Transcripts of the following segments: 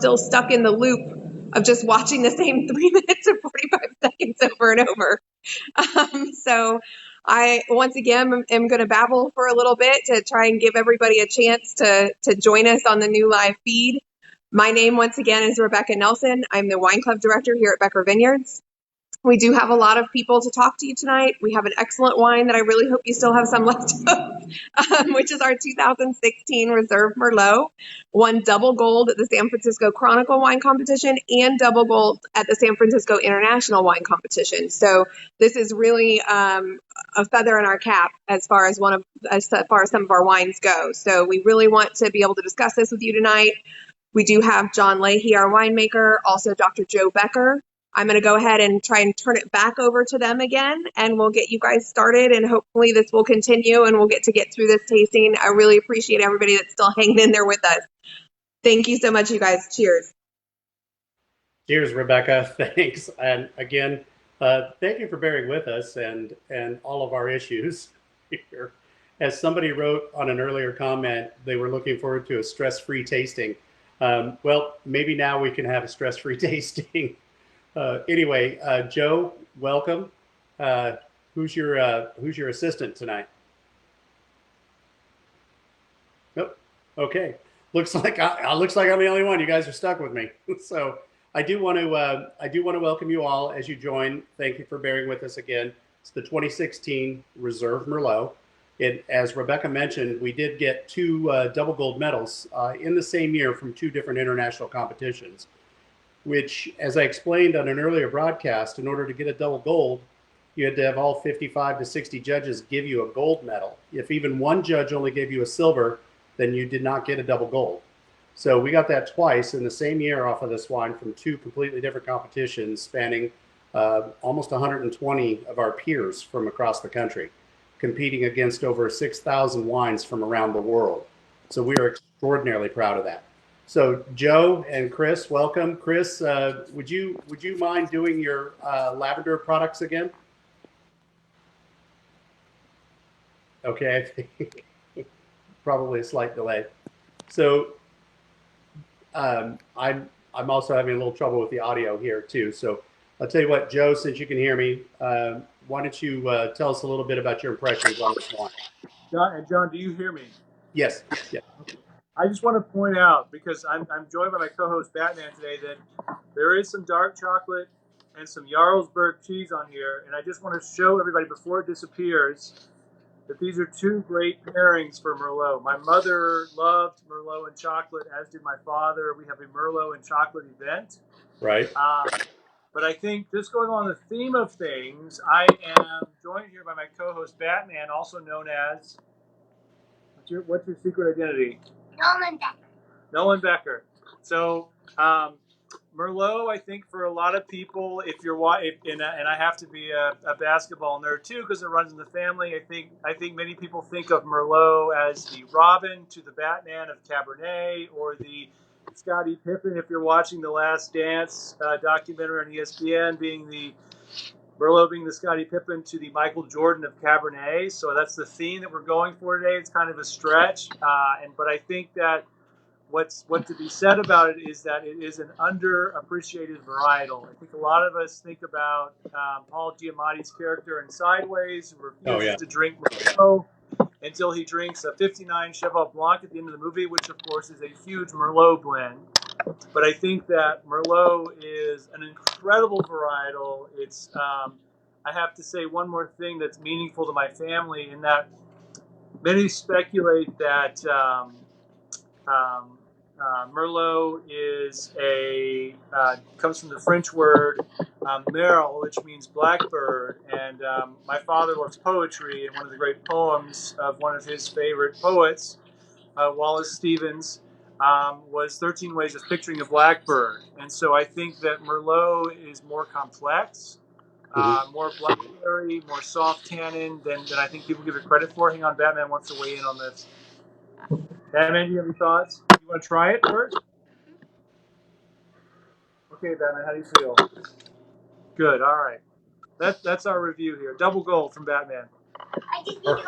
still stuck in the loop of just watching the same 3 minutes and 45 seconds over and over. So I, once again, am going to babble for a little bit to try and give everybody a chance to join us on the new live feed. My name, once again, is Rebecca Nelson. I'm the wine club director here at Becker Vineyards. We do have a lot of people to talk to you tonight. We have an excellent wine that I really hope you still have some left of, which is our 2016 Reserve Merlot. Won double gold at the San Francisco Chronicle Wine Competition and double gold at the San Francisco International Wine Competition. So this is really a feather in our cap as far as some of our wines go. So we really want to be able to discuss this with you tonight. We do have Jon Leahy, our winemaker, also Dr. Joe Becker. I'm going to go ahead and try and turn it back over to them again, and we'll get you guys started, and hopefully this will continue, and we'll get through this tasting. I really appreciate everybody that's still hanging in there with us. Thank you so much, you guys. Cheers. Cheers, Rebecca. Thanks. And again, thank you for bearing with us and all of our issues here. As somebody wrote on an earlier comment, they were looking forward to a stress-free tasting. Well, maybe now we can have a stress-free tasting. Anyway, Joe, welcome. Who's your assistant tonight? Nope. Okay. Looks like I'm the only one. You guys are stuck with me. So I do want to welcome you all as you join. Thank you for bearing with us again. It's the 2016 Reserve Merlot. As Rebecca mentioned, we did get 2 double gold medals in the same year from 2 different international competitions, which, as I explained on an earlier broadcast, in order to get a double gold, you had to have all 55 to 60 judges give you a gold medal. If even one judge only gave you a silver, then you did not get a double gold. So we got that twice in the same year off of this wine from 2 completely different competitions spanning almost 120 of our peers from across the country, competing against over 6,000 wines from around the world. So we are extraordinarily proud of that. So Joe and Chris, welcome. Chris, would you mind doing your lavender products again? Okay, I think probably a slight delay. So I'm also having a little trouble with the audio here too. So I'll tell you what, Joe, since you can hear me, why don't you tell us a little bit about your impressions on this wine? John, do you hear me? Yes. Yeah. I just want to point out, because I'm joined by my co-host Batman today, that there is some dark chocolate and some Jarlsberg cheese on here, and I just want to show everybody before it disappears that these are 2 great pairings for Merlot. My mother loved Merlot and chocolate, as did my father. We have a Merlot and chocolate event. Right. But I think just going on the theme of things, I am joined here by my co-host Batman, also known as, what's your secret identity? Nolan Becker. Nolan Becker. So Merlot, I think for a lot of people, and I have to be a basketball nerd too because it runs in the family. I think many people think of Merlot as the Robin to the Batman of Cabernet, or the Scottie Pippen, if you're watching the Last Dance documentary on ESPN, Merlot being the Scottie Pippen to the Michael Jordan of Cabernet. So that's the theme that we're going for today. It's kind of a stretch, but I think that what to be said about it is that it is an underappreciated varietal. I think a lot of us think about Paul Giamatti's character in Sideways, who refuses to drink Merlot until he drinks a 59 Cheval Blanc at the end of the movie, which of course is a huge Merlot blend. But I think that Merlot is an incredible varietal. It's I have to say one more thing that's meaningful to my family, in that many speculate that Merlot comes from the French word merle, which means blackbird. And my father loves poetry, and one of the great poems of one of his favorite poets, Wallace Stevens, was 13 Ways of Picturing a Blackbird. And so I think that Merlot is more complex, more blackberry, more soft tannin than I think people give it credit for. Hang on, Batman wants to weigh in on this. Batman, do you have any thoughts? You want to try it first? Okay, Batman, how do you feel? Good, all right. That's our review here. Double gold from Batman. I just need to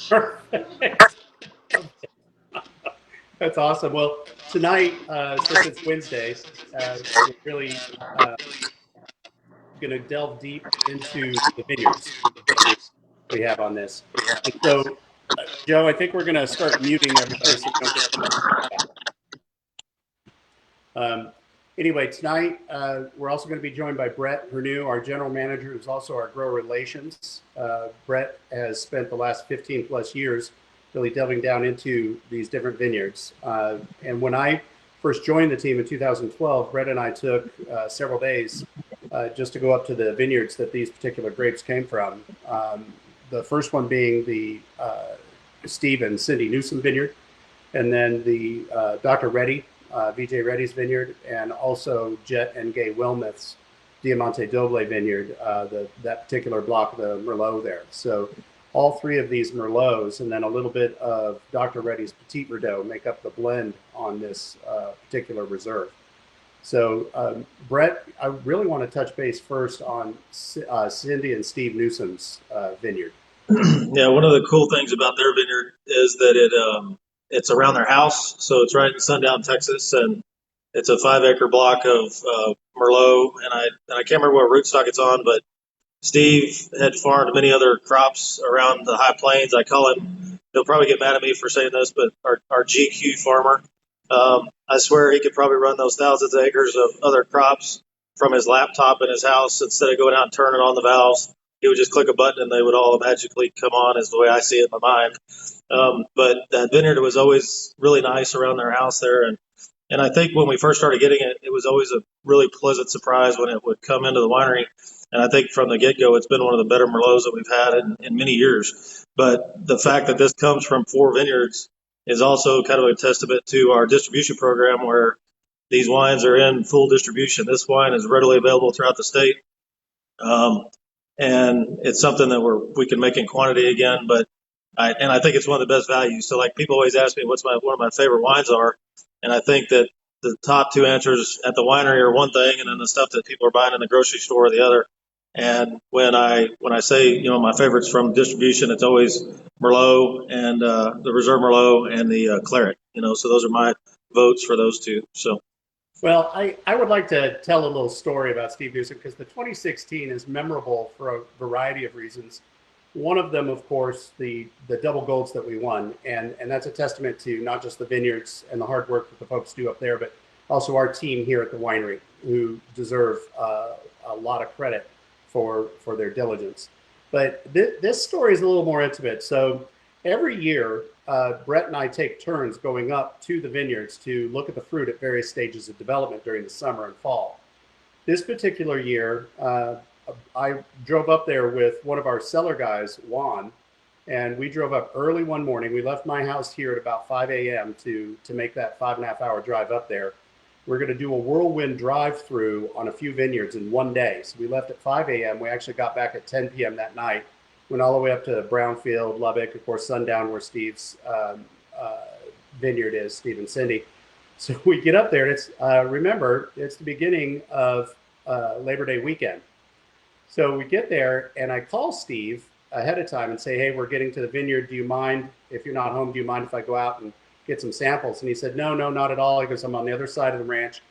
go. That's awesome. Well, tonight, since it's Wednesday, we're really going to delve deep into the vineyards that we have on this. And so, Joe, I think we're going to start muting everybody so we don't get too much feedback. Anyway, tonight we're also going to be joined by Bret Perrenoud, our general manager, who's also our grower relations. Bret has spent the last 15 plus years really delving down into these different vineyards. And when I first joined the team in 2012, Bret and I took several days just to go up to the vineyards that these particular grapes came from. The first one being the Steve and Cindy Newsom vineyard, and then the Dr. Reddy, VJ Reddy's vineyard, and also Jet and Gay Wilmoth's Diamante Doble vineyard, that particular block of the Merlot there. So all three of these Merlots and then a little bit of Dr. Reddy's Petit Verdot make up the blend on this particular reserve. So Bret, I really want to touch base first on Cindy and Steve Newsom's vineyard. Yeah, one of the cool things about their vineyard is that it's around their house, so it's right in Sundown, Texas, and it's a 5-acre block of Merlot, and I can't remember what rootstock it's on, but Steve had farmed many other crops around the High Plains. I call him, he'll probably get mad at me for saying this, but our GQ farmer. I swear he could probably run those thousands of acres of other crops from his laptop in his house instead of going out and turning on the valves. He would just click a button and they would all magically come on, is the way I see it in my mind. But that vineyard was always really nice around their house there. And I think when we first started getting it, it was always a really pleasant surprise when it would come into the winery. And I think from the get-go, it's been one of the better Merlots that we've had in many years. But the fact that this comes from 4 vineyards is also kind of a testament to our distribution program, where these wines are in full distribution. This wine is readily available throughout the state. And it's something that we can make in quantity again, but I think it's one of the best values. So like people always ask me one of my favorite wines are, and I think that the top 2 answers at the winery are one thing, and then the stuff that people are buying in the grocery store are the other. And when I say, my favorites from distribution, it's always Merlot and the Reserve Merlot and the Claret. So those are my votes for those 2. So. Well, I would like to tell a little story about Steve Newsom, because the 2016 is memorable for a variety of reasons. One of them, of course, the double golds that we won. And that's a testament to not just the vineyards and the hard work that the folks do up there, but also our team here at the winery, who deserve a lot of credit for their diligence. But this story is a little more intimate. So every year, Bret and I take turns going up to the vineyards to look at the fruit at various stages of development during the summer and fall. This particular year, I drove up there with one of our cellar guys, Juan, and we drove up early one morning. We left my house here at about 5 a.m. to make that 5.5-hour drive up there. We're going to do a whirlwind drive-through on a few vineyards in one day. So we left at 5 a.m. We actually got back at 10 p.m. that night. Went all the way up to Brownfield, Lubbock, of course, Sundown, where Steve's vineyard is, Steve and Cindy. So we get up there, and it's remember, it's the beginning of Labor Day weekend. So we get there, and I call Steve ahead of time and say, hey, we're getting to the vineyard. Do you mind, if you're not home, do you mind if I go out and get some samples? And he said, no, not at all. He goes, I'm on the other side of the ranch.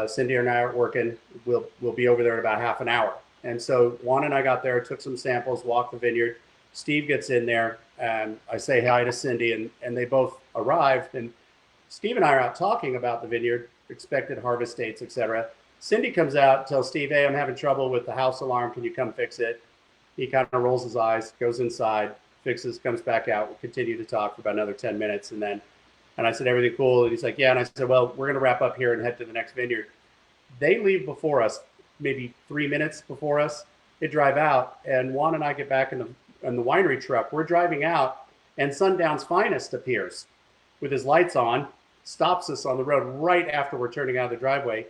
Cindy and I are working. We'll be over there in about half an hour. And so Juan and I got there, took some samples, walked the vineyard. Steve gets in there, and I say hi to Cindy, and they both arrived. And Steve and I are out talking about the vineyard, expected harvest dates, etc. Cindy comes out, tells Steve, hey, I'm having trouble with the house alarm. Can you come fix it? He kind of rolls his eyes, goes inside, fixes, comes back out. We continue to talk for about another 10 minutes. And I said, everything cool? And he's like, yeah. And I said, well, we're going to wrap up here and head to the next vineyard. They leave before us, maybe 3 minutes before us. They drive out, and Juan and I get back in the winery truck. We're driving out, and Sundown's Finest appears with his lights on, stops us on the road right after we're turning out of the driveway.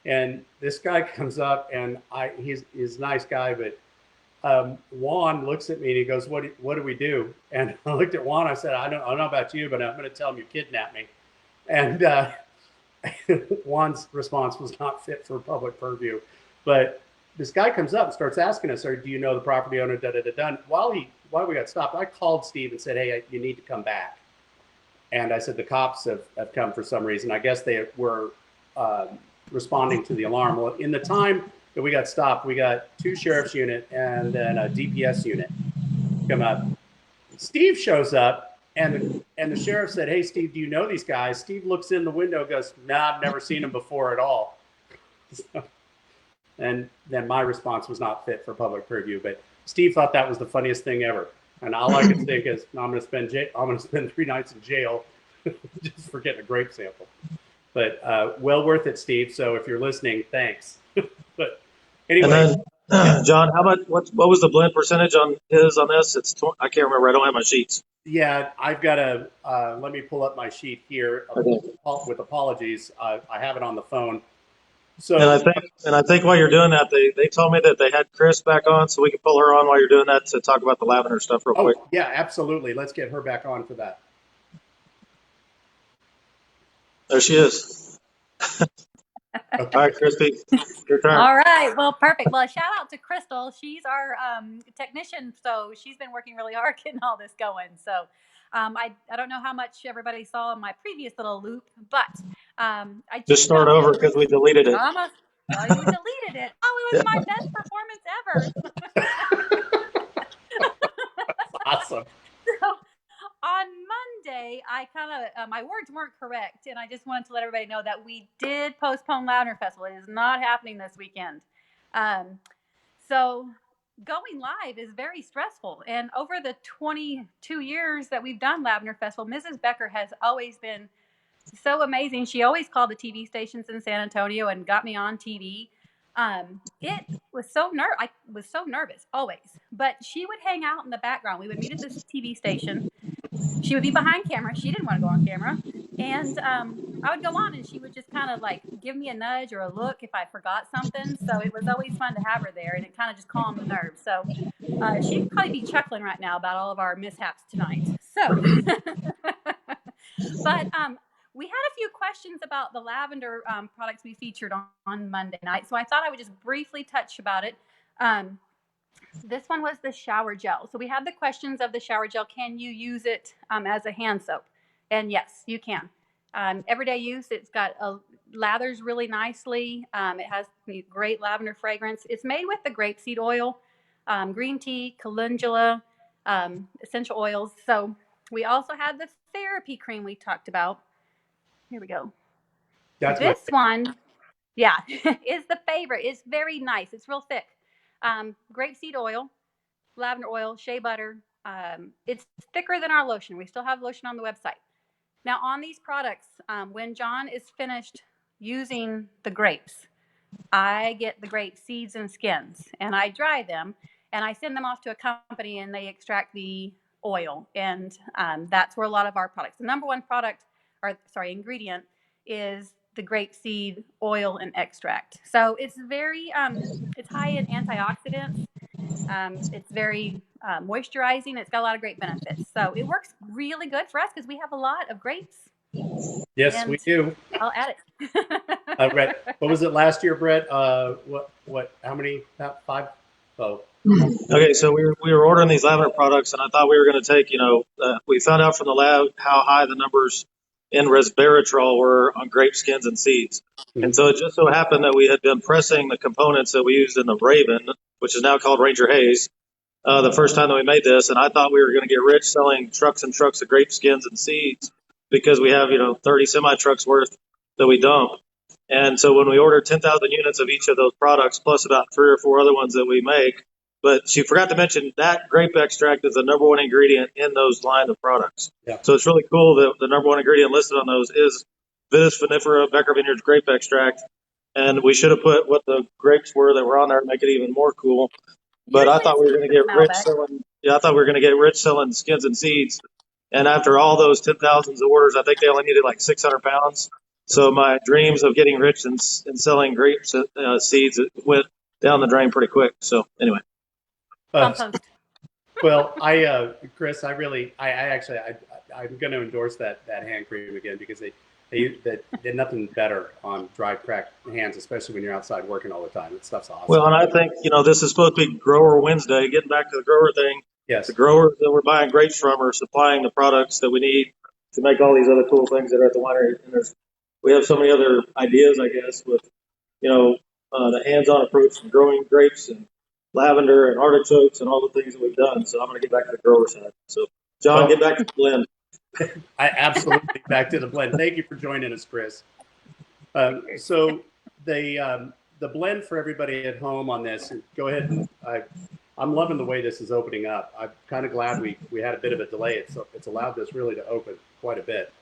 And this guy comes up, and he's a nice guy, but Juan looks at me and he goes, what do we do? And I looked at Juan. I said, I don't know about you, but I'm going to tell him you kidnapped me. And Juan's response was not fit for public purview. But this guy comes up and starts asking us, do you know the property owner, da-da-da-da. While we got stopped, I called Steve and said, hey, you need to come back. And I said, the cops have come for some reason. I guess they were responding to the alarm. Well, in the time that we got stopped, we got 2 sheriff's unit and then a DPS unit come up. Steve shows up, and the sheriff said, "Hey, Steve, do you know these guys?" Steve looks in the window, goes, "Nah, I've never seen them before at all." And then my response was not fit for public purview, but Steve thought that was the funniest thing ever. And all I could think is, I'm going to spend 3 nights in jail just for getting a grape sample. But well worth it, Steve. So if you're listening, thanks. But anyway. And then, John, how much? What was the blend percentage on this? I can't remember. I don't have my sheets. Yeah, I've got a. Let me pull up my sheet here. With apologies, I have it on the phone. So, and I think while you're doing that, they told me that they had Chris back on, so we could pull her on while you're doing that to talk about the lavender stuff real quick. Yeah, absolutely. Let's get her back on for that. There she is. All right, Christy, your turn. All right. Well, perfect. Well, shout out to Crystal. She's our technician, so she's been working really hard getting all this going. So I don't know how much everybody saw in my previous little loop, but I just start over because we deleted it. Oh, you deleted it. Oh, it was my best performance ever. Awesome. So, on Monday, I kind of, my words weren't correct, and I just wanted to let everybody know that we did postpone Lavender Festival. It is not happening this weekend. So going live is very stressful, and over the 22 years that we've done Lavender Festival, Mrs. Becker has always been so amazing. She always called the TV stations in San Antonio and got me on TV. It was I was so nervous always, but she would hang out in the background. We would meet at this TV station. She would be behind camera. She didn't want to go on camera. And I would go on and she would just kind of like give me a nudge or a look if I forgot something. So it was always fun to have her there, and it kind of just calmed the nerves. So she'd probably be chuckling right now about all of our mishaps tonight. So, but we had a few questions about the lavender products we featured on Monday night. So I thought I would just briefly touch about it. This one was the shower gel. So we had the questions of the shower gel. Can you use it as a hand soap? And yes, you can. Everyday use, it's got lathers really nicely. It has great lavender fragrance. It's made with the grapeseed oil, green tea, calendula, essential oils. So we also had the therapy cream we talked about. Here we go. This one, yeah, is the favorite. It's very nice. It's real thick. Grapeseed oil, lavender oil, shea butter. It's thicker than our lotion. We still have lotion on the website. Now on these products, when John is finished using the grapes, I get the grape seeds and skins and I dry them and I send them off to a company and they extract the oil. And that's where a lot of our products, the number one ingredient is the grapeseed oil and extract. So it's very, it's high in antioxidants. It's very moisturizing. It's got a lot of great benefits. So it works really good for us because we have a lot of grapes. Yes, we do. I'll add it. Brett, what was it last year, Brett? What, how many? 5? Oh. Okay, so we were ordering these lavender products, and I thought we were going to take, we found out from the lab how high the numbers in resveratrol were on grape skins and seeds. Mm-hmm. And so it just so happened that we had been pressing the components that we used in the Raven, which is now called Ranger Haze, the first time that we made this. And I thought we were going to get rich selling trucks and trucks of grape skins and seeds because we have, 30 semi-trucks worth that we dump. And so when we ordered 10,000 units of each of those products, plus about 3 or 4 other ones that we make, but she forgot to mention that grape extract is the number one ingredient in those line of products. Yeah. So it's really cool that the number one ingredient listed on those is Vitis vinifera Becker Vineyards grape extract. And we should have put what the grapes were that were on there to make it even more cool. But I thought we were going to get rich selling. Yeah, I thought we were going to get rich selling skins and seeds. And after all those 10,000s of orders, I think they only needed like 600 pounds. So my dreams of getting rich and selling grape seeds went down the drain pretty quick. So anyway. Well, Chris, I'm going to endorse that hand cream again because they did nothing better on dry, cracked hands, especially when you're outside working all the time. That stuff's awesome. Well, and I think, this is supposed to be Grower Wednesday. Getting back to the grower thing. Yes. The growers that we're buying grapes from are supplying the products that we need make all these other cool things that are at the winery. And we have so many other ideas, I guess, with the hands-on approach from growing grapes and lavender and artichokes and all the things that we've done. So I'm going to get back to the grower side. So John, get back to the blend. I absolutely back to the blend. Thank you for joining us, Chris. So the blend for everybody at home on this. Go ahead. I'm loving the way this is opening up. I'm kind of glad we had a bit of a delay. It's allowed this really to open quite a bit.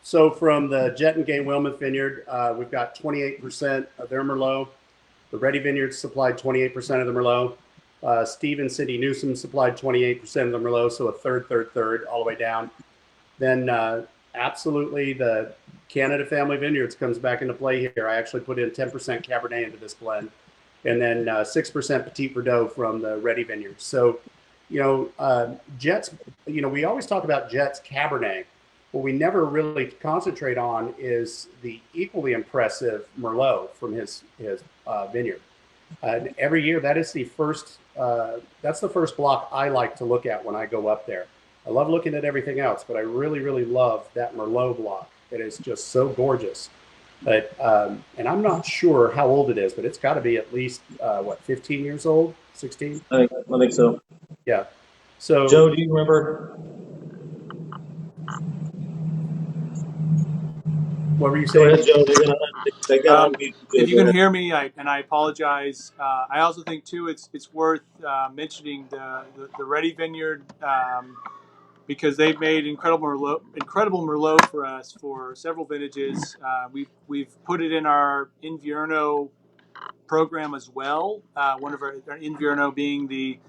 So from the Jet and Gay Wilmeth Vineyard, we've got 28% of their Merlot. The Ready Vineyards supplied 28% of the Merlot. Steve and Cindy Newsom supplied 28% of the Merlot, so a third, all the way down. Then absolutely the Canada Family Vineyards comes back into play here. I actually put in 10% Cabernet into this blend, and then 6% Petit Verdot from the Ready Vineyards. So, Jet's, we always talk about Jet's Cabernet. What we never really concentrate on is the equally impressive Merlot from his vineyard. And every year, that's the first block I like to look at when I go up there. I love looking at everything else, but I really, really love that Merlot block. It is just so gorgeous. But and I'm not sure how old it is, but it's got to be at least 15 years old, 16. I think so. Yeah. So Joe, do you remember? What were you saying? Go ahead, Joe. They got if you can hear me, and I apologize. I also think too it's worth mentioning the Ready Vineyard because they've made incredible Merlot for us for several vintages. We've put it in our Invierno program as well. One of our Invierno being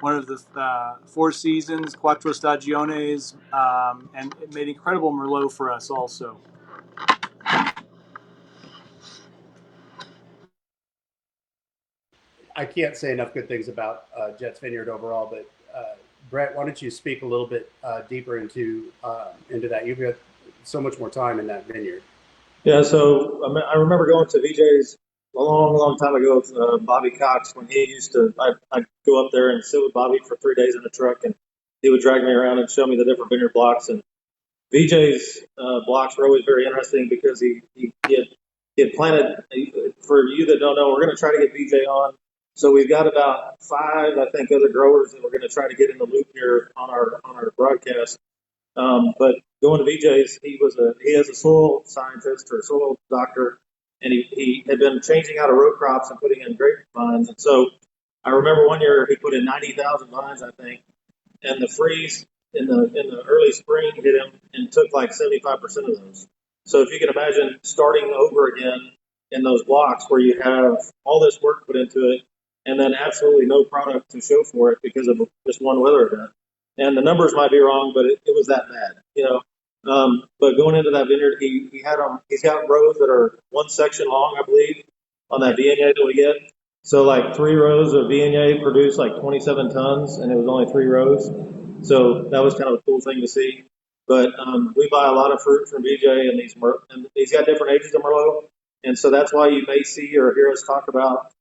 one of the 4 seasons, Quattro Stagiones, and it made incredible Merlot for us also. I can't say enough good things about Jet's Vineyard overall, but Bret, why don't you speak a little bit deeper into that? You've got so much more time in that vineyard. Yeah, so I remember going to VJ's a long, long time ago with Bobby Cox when he used to. I'd go up there and sit with Bobby for 3 days in the truck, and he would drag me around and show me the different vineyard blocks. And VJ's blocks were always very interesting because he had planted. For you that don't know, we're going to try to get VJ on. So we've got about 5, I think, other growers that we're going to try to get in the loop here on our broadcast. But going to VJ's, he is a soil scientist or soil doctor, and he had been changing out of row crops and putting in grapevines. And so I remember one year he put in 90,000 vines, I think, and the freeze in the early spring hit him and took like 75% of those. So if you can imagine starting over again in those blocks where you have all this work put into it and then absolutely no product to show for it because of just one weather event. And the numbers might be wrong, but it was that bad, But going into that vineyard, he's got rows that are 1 section long, I believe, on that Viognier that we get. So like 3 rows of Viognier produced like 27 tons, and it was only 3 rows. So that was kind of a cool thing to see. But we buy a lot of fruit from VJ, and he's got different ages of Merlot, and so that's why you may see or hear us talk about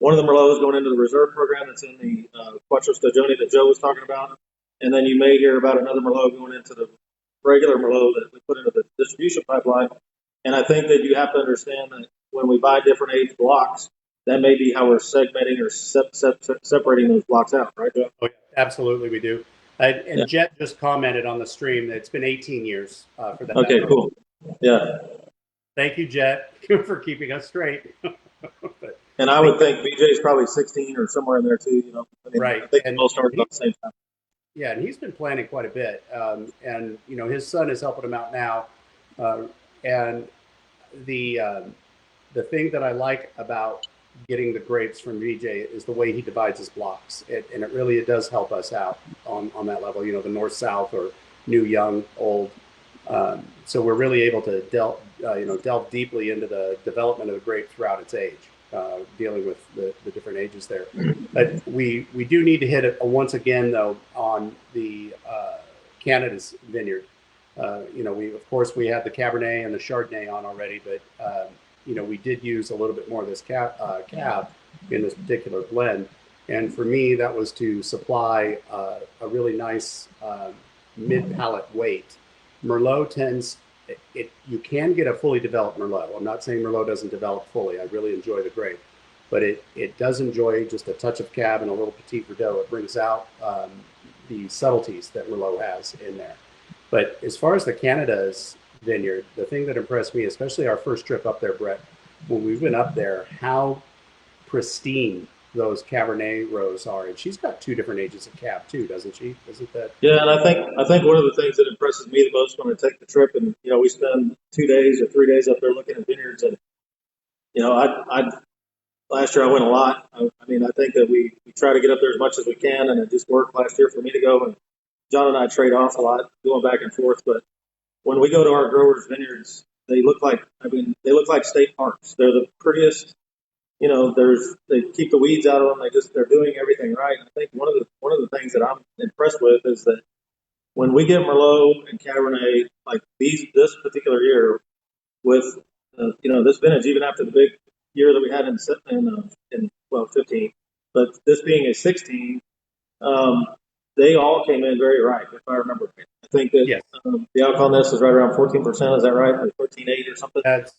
one of the Merlots going into the reserve program that's in the Quattro Stagione that Joe was talking about. And then you may hear about another Merlot going into the regular Merlot that we put into the distribution pipeline. And I think that you have to understand that when we buy different age blocks, that may be how we're segmenting or separating those blocks out, right, Joe? Oh, yeah, absolutely, we do. And Jet just commented on the stream that it's been 18 years for that. Okay, cool. Yeah. Thank you, Jet, for keeping us straight. And I would think BJ's probably 16 or somewhere in there too, Right. I think they all started about the same time. Yeah, and he's been planning quite a bit. And his son is helping him out now. And the thing that I like about getting the grapes from VJ is the way he divides his blocks. And it does help us out on that level, the north, south, or new, young, old. So we're really able to delve deeply into the development of the grape throughout its age. Dealing with the different ages there. But we do need to hit it once again, though, on the Canada's vineyard. We had the Cabernet and the Chardonnay on already, but, we did use a little bit more of this cab in this particular blend. And for me, that was to supply a really nice mid-palate weight. Merlot tends, you can get a fully developed Merlot. I'm not saying Merlot doesn't develop fully. I really enjoy the grape, but it does enjoy just a touch of cab and a little Petit Verdot. It brings out the subtleties that Merlot has in there. But as far as the Canada's vineyard, the thing that impressed me, especially our first trip up there, Brett, when we went up there, how pristine those Cabernet rows are. And she's got two different ages of cab too, doesn't she? Isn't that? Yeah, and I think one of the things that impresses me the most when I take the trip, and we spend 2 days or 3 days up there looking at vineyards, and I last year I went a lot. I mean, I think that we try to get up there as much as we can, and it just worked last year for me to go. And John and I trade off a lot, going back and forth. But when we go to our growers' vineyards, they look like state parks. They're the prettiest. They keep the weeds out of them. They're doing everything right. And I think one of the things that I'm impressed with is that when we get Merlot and Cabernet like this particular year with this vintage, even after the big year that we had in 15, but this being a 16, they all came in very ripe, if I remember right. I think that Yes. The alcohol on this is right around 14%. Is that right? Like 14.8 or something? That's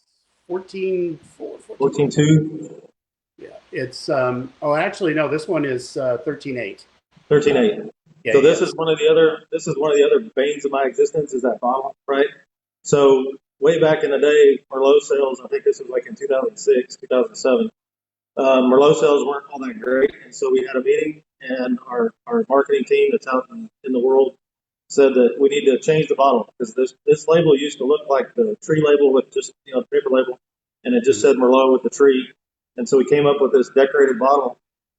14.4, 14.2. Yeah, it's actually no, this one is 13.8. 13.8. Yeah, So this is one of the other banes of my existence is that bottle, right? So way back in the day, Merlot sales, I think this was like in 2006, 2007. Merlot sales weren't all that great, and so we had a meeting, and our marketing team that's out in the world said that we need to change the bottle because this label used to look like the tree label with just the paper label, and it just said Merlot with the tree. And so we came up with this decorated bottle.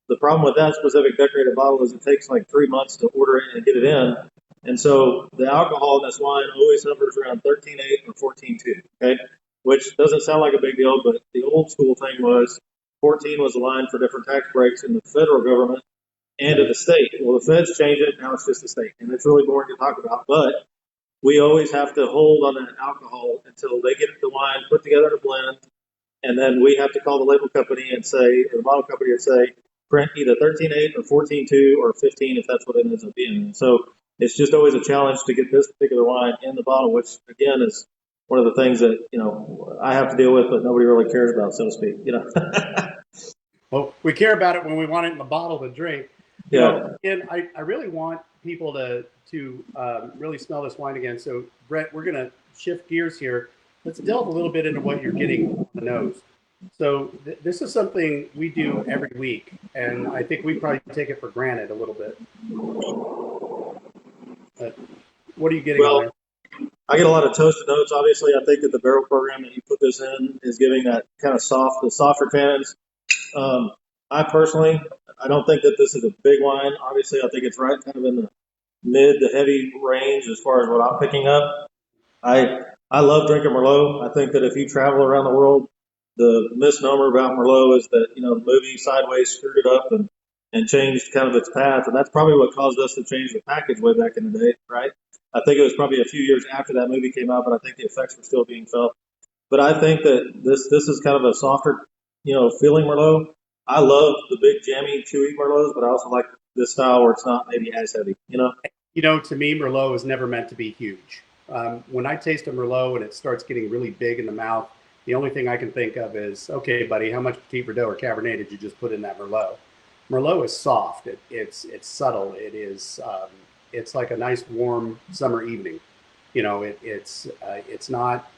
The problem with that specific decorated bottle is it takes like 3 months to order it and get it in. And so the alcohol in this wine always hovers around 13.8 or 14.2, okay? Which doesn't sound like a big deal, but the old school thing was 14 was a line for different tax breaks in the federal government and in the state. Well, the feds changed it. Now it's just the state. And it's really boring to talk about. But we always have to hold on that alcohol until they get the wine put together in a blend. And then we have to call the label company and say, or the bottle company and say, print either 13.8 or 14.2 or 15 if that's what it ends up being. And so it's just always a challenge to get this particular wine in the bottle, which again is one of the things that I have to deal with, but nobody really cares about, so to speak. Well, we care about it when we want it in the bottle to drink. Yeah. And I really want people to really smell this wine again. So, Brett, we're going to shift gears here. Let's delve a little bit into what you're getting on the nose. So this is something we do every week, and I think we probably take it for granted a little bit. But what are you getting on there? I get a lot of toasted notes. Obviously, I think that the barrel program that you put this in is giving that kind of the softer tannins. I personally, I don't think that this is a big wine. Obviously, I think it's right kind of in the mid to heavy range as far as what I'm picking up. I love drinking Merlot. I think that if you travel around the world, the misnomer about Merlot is that, the movie Sideways screwed it up and changed kind of its path. And that's probably what caused us to change the package way back in the day, right? I think it was probably a few years after that movie came out, but I think the effects were still being felt. But I think that this is kind of a softer, feeling Merlot. I love the big, jammy, chewy Merlots, but I also like this style where it's not maybe as heavy, To me, Merlot is never meant to be huge. When I taste a Merlot and it starts getting really big in the mouth, the only thing I can think of is, okay, buddy, how much Petit Verdot or Cabernet did you just put in that Merlot? Merlot is soft. It's subtle. It's like a nice warm summer evening. It's not.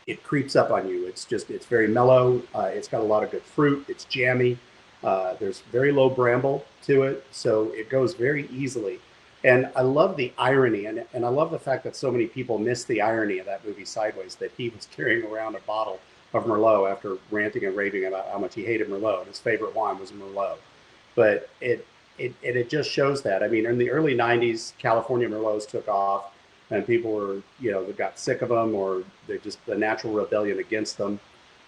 It creeps up on you. It's very mellow. It's got a lot of good fruit. It's jammy. There's very low bramble to it, so it goes very easily. And I love the irony, and I love the fact that so many people miss the irony of that movie Sideways, that he was carrying around a bottle of Merlot after ranting and raving about how much he hated Merlot, and his favorite wine was Merlot. But it just shows that. I mean, in the early 90s, California Merlots took off, and people were, they got sick of them, or they're just the natural rebellion against them.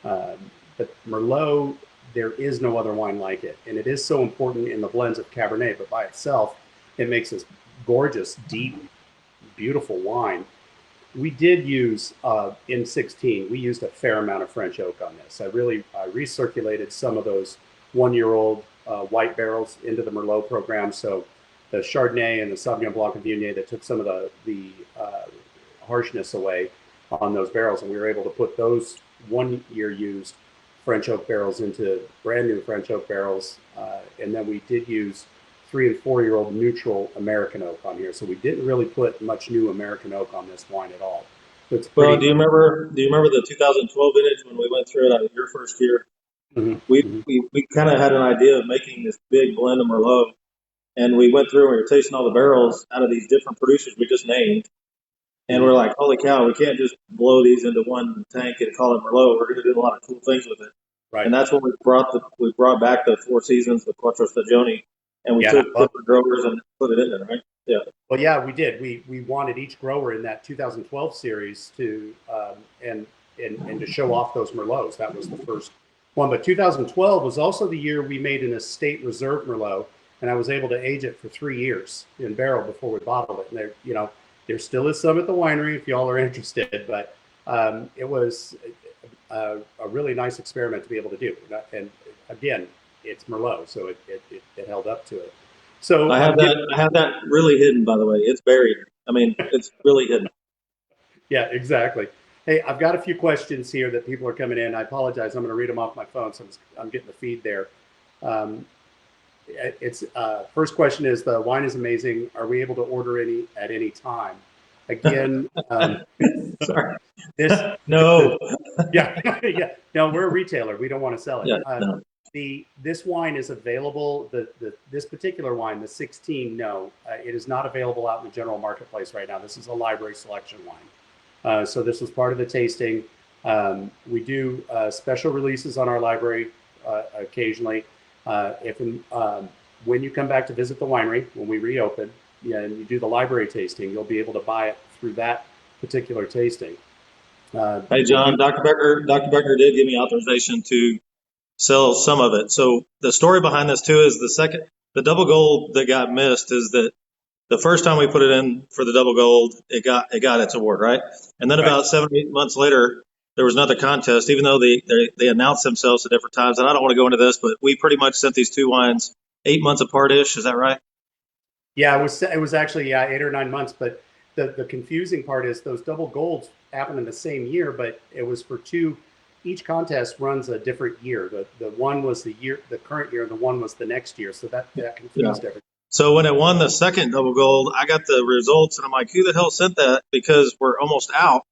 But Merlot, there is no other wine like it. And it is so important in the blends of Cabernet, but by itself, it makes this gorgeous, deep, beautiful wine. We did use, in 16, we used a fair amount of French oak on this. I recirculated some of those one-year-old white barrels into the Merlot program. So Chardonnay and the Sauvignon Blanc of Viognier that took some of the harshness away on those barrels, and we were able to put those 1 year used French oak barrels into brand new French oak barrels, and then we did use 3 and 4 year old neutral American oak on here. So we didn't really put much new American oak on this wine at all. It's pretty. Well, do you remember the 2012 vintage when we went through it out of your first year? Mhm, We mhm. we kind of had an idea of making this big blend of Merlot, and we went through and we were tasting all the barrels out of these different producers we just named, and we're like, holy cow, we can't just blow these into one tank and call it Merlot. We're going to do a lot of cool things with it. Right. And that's when we brought back the Four Seasons, the Quattro Stagioni, and we Yeah, took different growers and put it in there, right? Yeah. Well, yeah, we did. We wanted each grower in that 2012 series to and to show off those Merlots. That was the first one. But 2012 was also the year we made an estate reserve Merlot, and I was able to age it for 3 years in barrel before we bottled it. And there still is some at the winery if y'all are interested, but it was a really nice experiment to be able to do. And again, it's Merlot, so it held up to it. So I have that really hidden, by the way. It's buried. I mean, it's really hidden. Yeah, exactly. Hey, I've got a few questions here that people are coming in. I apologize. I'm going to read them off my phone, so I'm getting the feed there. It's first question is, the wine is amazing. Are we able to order any at any time? Again, Sorry. this No. yeah, yeah. No, we're a retailer. We don't want to sell it. Yeah, no. This wine is available. This particular wine, the 16, no, it is not available out in the general marketplace right now. This is a library selection wine. So this was part of the tasting. We do special releases on our library occasionally. When you come back to visit the winery, when we reopen, and you do the library tasting, you'll be able to buy it through that particular tasting. Hey, John, Dr. Becker did give me authorization to sell some of it. So the story behind this too is the double gold that got missed is that the first time we put it in for the double gold, it got its award, right? And then about 7 or 8 months later, there was another contest, even though they announced themselves at different times. And I don't want to go into this, but we pretty much sent these two wines 8 months apart-ish. Is that right? Yeah, it was actually 8 or 9 months, but the confusing part is those double golds happened in the same year, but it was for two. Each contest runs a different year. The one was the current year, and the one was the next year. So that confused everything. So when it won the second double gold, I got the results, and I'm like, who the hell sent that? Because we're almost out.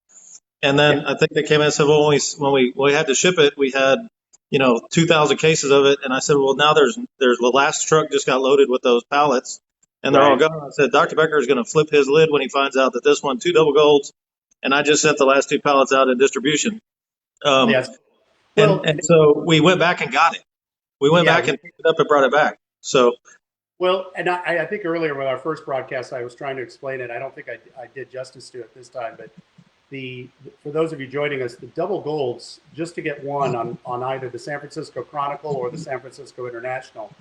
And then I think they came in and said, well, when we had to ship it, we had 2,000 cases of it. And I said, well, now there's the last truck just got loaded with those pallets, and they're all gone. I said, Dr. Becker is going to flip his lid when he finds out that this won 2 double golds, and I just sent the last 2 pallets out in distribution. Yes. Well, and so we went back and got it. We went back and picked it up and brought it back. So. Well, and I think earlier with our first broadcast, I was trying to explain it. I don't think I did justice to it this time, but for those of you joining us, the double golds, just to get one on either the San Francisco Chronicle or the San Francisco International,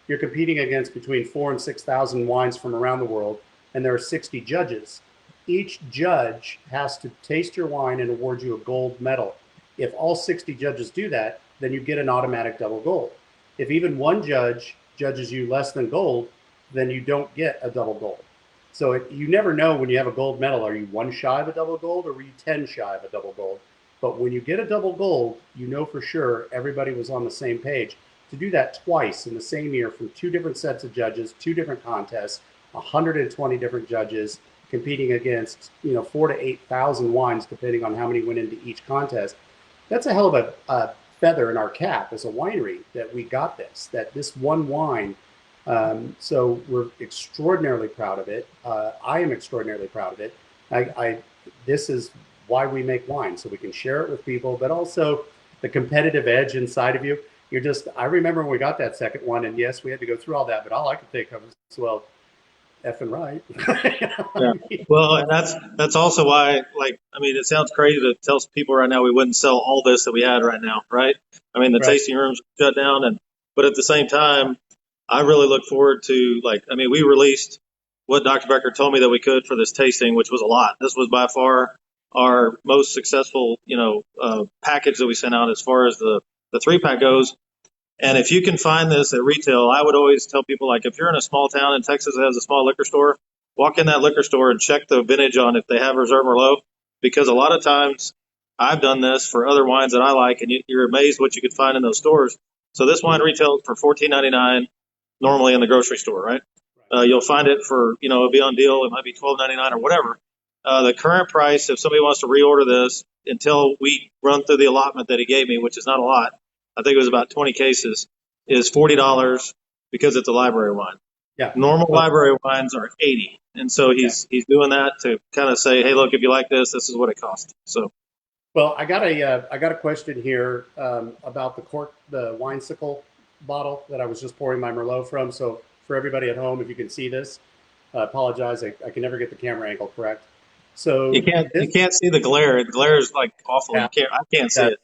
you're competing against between 4,000 and 6,000 wines from around the world, and there are 60 judges. Each judge has to taste your wine and award you a gold medal. If all 60 judges do that, then you get an automatic double gold. If even one judge judges you less than gold, then you don't get a double gold. So you never know when you have a gold medal, are you 1 shy of a double gold or were you 10 shy of a double gold? But when you get a double gold, you know for sure everybody was on the same page. To do that twice in the same year from 2 different sets of judges, 2 different contests, 120 different judges competing against 4,000 to 8,000 wines, depending on how many went into each contest. That's a hell of a feather in our cap as a winery that we got this one wine. So we're extraordinarily proud of it. I am extraordinarily proud of it. This is why we make wine, so we can share it with people, but also the competitive edge inside of you. I remember when we got that second one, and yes, we had to go through all that, but all I could think of was, well, effing right. Yeah. Well, and that's also why, it sounds crazy to tell people right now we wouldn't sell all this that we had right now, right? I mean, the tasting rooms shut down, but at the same time, I really look forward to, we released what Dr. Becker told me that we could for this tasting, which was a lot. This was by far our most successful, package that we sent out as far as the 3-pack goes. And if you can find this at retail, I would always tell people, like, if you're in a small town in Texas that has a small liquor store, walk in that liquor store and check the vintage on if they have Reserve Merlot, because a lot of times I've done this for other wines that I like, and you're amazed what you could find in those stores. So this wine retails for $14.99 normally in the grocery store, right? You'll find it for, it'll be on deal. It might be $12.99 or whatever. The current price, if somebody wants to reorder this until we run through the allotment that he gave me, which is not a lot, I think it was about 20 cases, is $40 because it's a library wine. Yeah. Normal library wines are $80. And so he's doing that to kind of say, hey, look, if you like this is what it costs. So. Well, I got a question here about the winesicle bottle that I was just pouring my Merlot from. So for everybody at home, if you can see this, I apologize. I can never get the camera angle correct. So you can't see the glare. The glare is like awful. Yeah. I can't see it.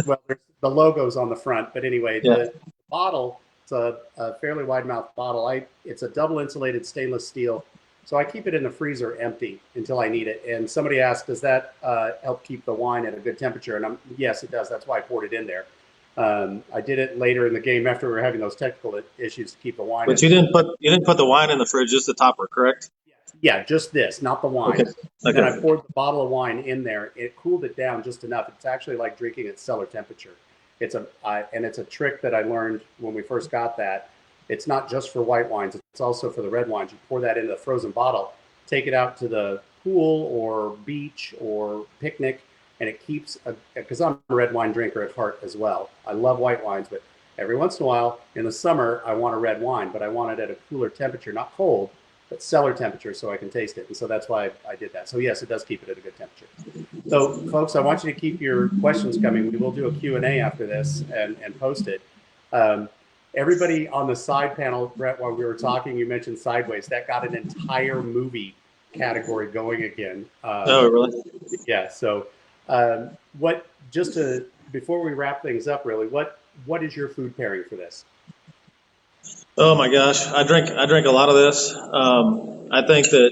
Well, the logo's on the front, but anyway, the bottle, it's a fairly wide mouth bottle. It's a double insulated stainless steel. So I keep it in the freezer empty until I need it. And somebody asked, does that help keep the wine at a good temperature? And yes, it does. That's why I poured it in there. I did it later in the game after we were having those technical issues to keep the wine. But you didn't put the wine in the fridge, just the topper, correct? Yeah, just this, not the wine. Okay. Then I poured the bottle of wine in there. It cooled it down just enough. It's actually like drinking at cellar temperature. It's a trick that I learned when we first got that. It's not just for white wines. It's also for the red wines. You pour that into the frozen bottle, take it out to the pool or beach or picnic, and it keeps, because I'm a red wine drinker at heart as well. I love white wines, but every once in a while, in the summer, I want a red wine, but I want it at a cooler temperature, not cold, but cellar temperature so I can taste it. And so that's why I did that. So yes, it does keep it at a good temperature. So folks, I want you to keep your questions coming. We will do a Q&A after this and post it. Everybody on the side panel, Bret, while we were talking, you mentioned Sideways. That got an entire movie category going again. Oh, really? Yeah. So before we wrap things up, really, what is your food pairing for this? Oh my gosh, I drink a lot of this. I think that,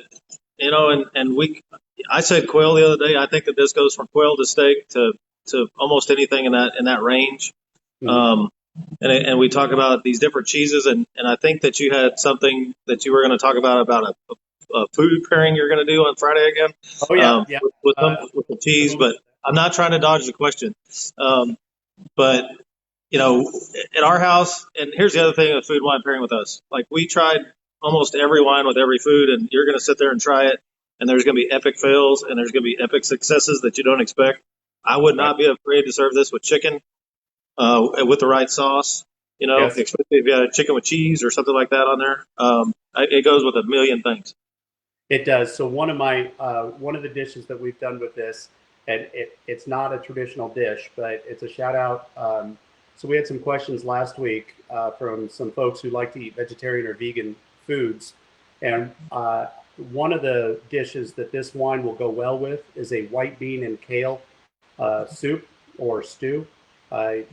I said quail the other day. I think that this goes from quail to steak to almost anything in that range. Mm-hmm. And we talk about these different cheeses, and I think that you had something that you were going to talk about a food pairing you're going to do on Friday again. Oh yeah, yeah. With the cheese, but I'm not trying to dodge the question. But at our house, and here's the other thing with food wine pairing with us. Like, we tried almost every wine with every food, and you're going to sit there and try it, and there's going to be epic fails, and there's going to be epic successes that you don't expect. I would not be afraid to serve this with chicken, with the right sauce, yes. Especially if you got a chicken with cheese or something like that on there. It goes with a million things. It does. So one of the dishes that we've done with this, and it's not a traditional dish, but it's a shout out. So we had some questions last week from some folks who like to eat vegetarian or vegan foods. And one of the dishes that this wine will go well with is a white bean and kale soup or stew.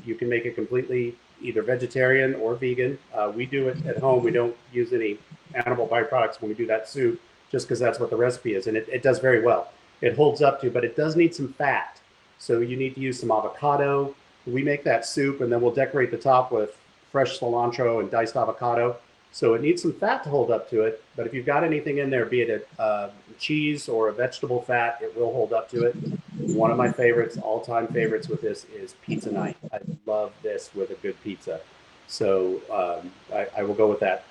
You can make it completely either vegetarian or vegan. We do it at home. We don't use any animal byproducts when we do that soup, just because that's what the recipe is. And it does very well. It holds up to, but it does need some fat. So you need to use some avocado. We make that soup, and then we'll decorate the top with fresh cilantro and diced avocado. So it needs some fat to hold up to it. But if you've got anything in there, be it a cheese or a vegetable fat, it will hold up to it. One of my favorites, all-time favorites with this is pizza night. I love this with a good pizza. So I will go with that.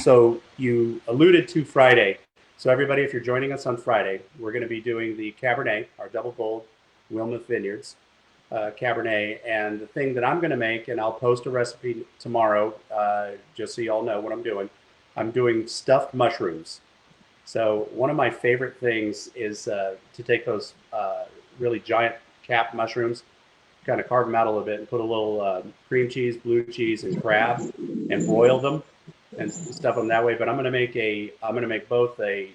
So you alluded to Friday. So everybody, if you're joining us on Friday, we're going to be doing the Cabernet, our double gold, Wilmeth Vineyards Cabernet. And the thing that I'm going to make, and I'll post a recipe tomorrow, just so you all know what I'm doing stuffed mushrooms. So one of my favorite things is to take those really giant capped mushrooms, kind of carve them out a little bit, and put a little cream cheese, blue cheese, and crab, and broil them and stuff them that way. But I'm going to make both a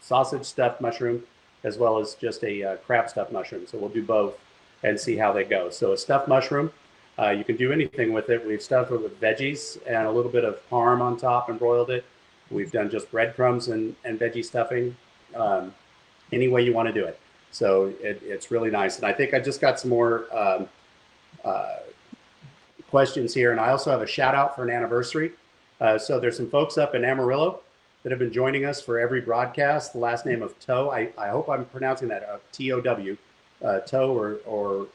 sausage stuffed mushroom as well as just a crab stuffed mushroom. So we'll do both and see how they go. So a stuffed mushroom, you can do anything with it. We've stuffed it with veggies and a little bit of parm on top and broiled it. We've done just breadcrumbs and veggie stuffing, any way you want to do it. So it's really nice. And I think I just got some more questions here. And I also have a shout out for an anniversary. So there's some folks up in Amarillo that have been joining us for every broadcast. The last name of Toe, I hope I'm pronouncing that T-O-W, Toe or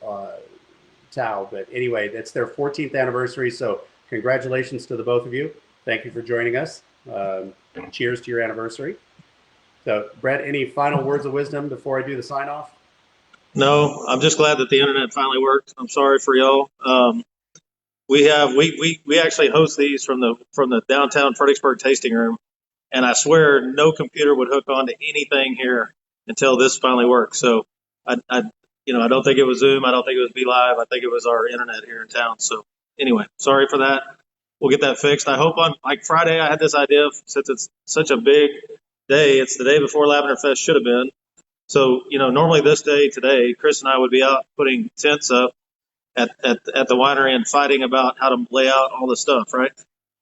Tao. But anyway, it's their 14th anniversary. So congratulations to the both of you. Thank you for joining us. Cheers to your anniversary. So Brett, any final words of wisdom before I do the sign off? No, I'm just glad that the internet finally worked. I'm sorry for y'all. We actually host these from the downtown Fredericksburg tasting room, and I swear no computer would hook onto anything here until this finally worked. So I don't think it was Zoom. I don't think it was BeLive. I think it was our internet here in town. So anyway, sorry for that. We'll get that fixed. I hope on like Friday, I had this idea since it's such a big day. It's the day before Lavender Fest should have been. So, normally this day today, Chris and I would be out putting tents up at the winery and fighting about how to lay out all the stuff, right?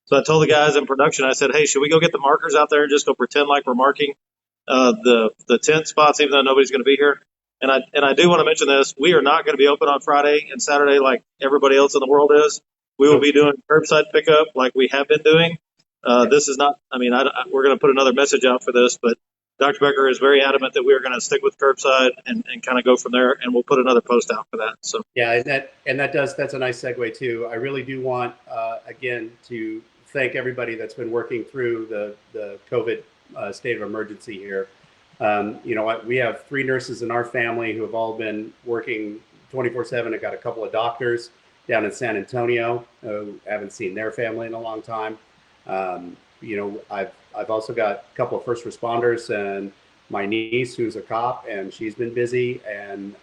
So I told the guys in production, I said, hey, should we go get the markers out there and just go pretend like we're marking the tent spots, even though nobody's going to be here? And I do want to mention this. We are not going to be open on Friday and Saturday like everybody else in the world is. We will be doing curbside pickup like we have been doing. This is not, we're going to put another message out for this, but Dr. Becker is very adamant that we are going to stick with curbside and kind of go from there, and we'll put another post out for that. So yeah, that's a nice segue too. I really do want again to thank everybody that's been working through the COVID state of emergency here. We have 3 nurses in our family who have all been working 24/7. I've got a couple of doctors down in San Antonio who haven't seen their family in a long time. I've also got a couple of first responders and my niece who's a cop, and she's been busy and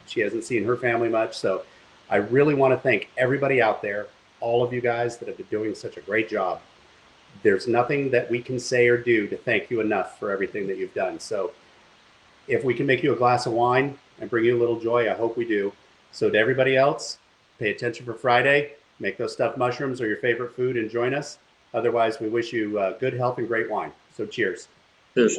she hasn't seen her family much. So I really want to thank everybody out there, all of you guys that have been doing such a great job. There's nothing that we can say or do to thank you enough for everything that you've done. So if we can make you a glass of wine and bring you a little joy, I hope we do. So to everybody else, pay attention for Friday. Make those stuffed mushrooms or your favorite food and join us. Otherwise, we wish you good health and great wine. So cheers. cheers.